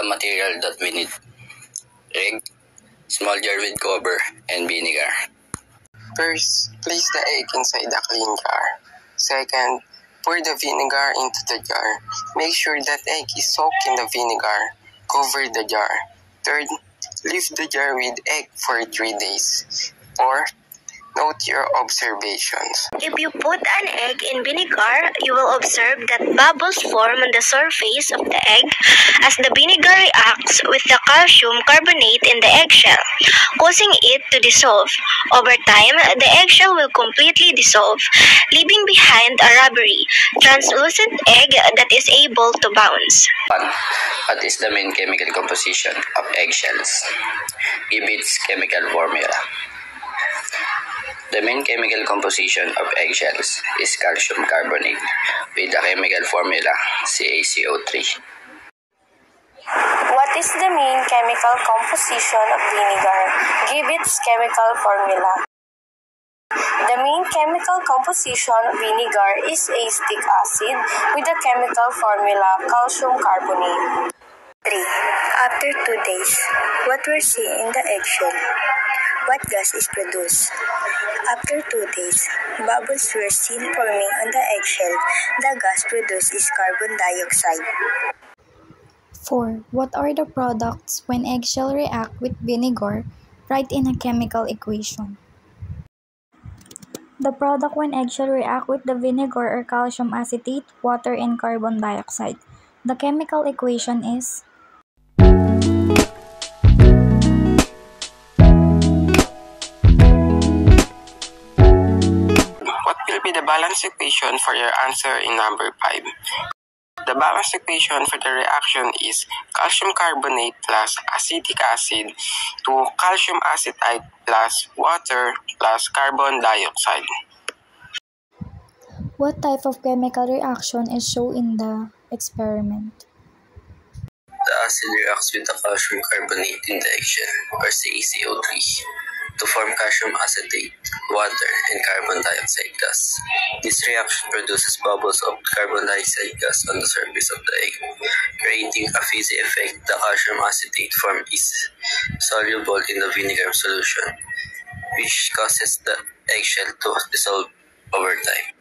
the material that we need: egg, small jar with cover, and vinegar. First, place the egg inside the clean jar. Second, pour the vinegar into the jar. Make sure that egg is soaked in the vinegar. Cover the jar. Third, leave the jar with egg for 3 days. Fourth, note your observations. If you put an egg in vinegar, you will observe that bubbles form on the surface of the egg as the vinegar reacts with the calcium carbonate in the eggshell, causing it to dissolve. Over time, the eggshell will completely dissolve, leaving behind a rubbery, translucent egg that is able to bounce. What is the main chemical composition of eggshells? Give its chemical formula. The main chemical composition of eggshells is calcium carbonate with the chemical formula CaCO3. What is the main chemical composition of vinegar? Give its chemical formula. The main chemical composition of vinegar is acetic acid with the chemical formula calcium carbonate. 3. After 2 days, what we're seeing in the eggshell? What gas is produced? After 2 days, bubbles were seen forming on the eggshell. The gas produced is carbon dioxide. 4. What are the products when eggshell react with vinegar? Write in a chemical equation. The product when eggshell react with the vinegar are calcium acetate, water, and carbon dioxide. The chemical equation is What will be the balance equation for your answer in number 5? The balance equation for the reaction is calcium carbonate plus acetic acid to calcium acetate plus water plus carbon dioxide. what type of chemical reaction is shown in the experiment? The acid reacts with the calcium carbonate in the eggshell, or CaCO3, to form calcium acetate, water, and carbon dioxide gas. This reaction produces bubbles of carbon dioxide gas on the surface of the egg, creating a fizzy effect. The calcium acetate form is soluble in the vinegar solution, which causes the eggshell to dissolve over time.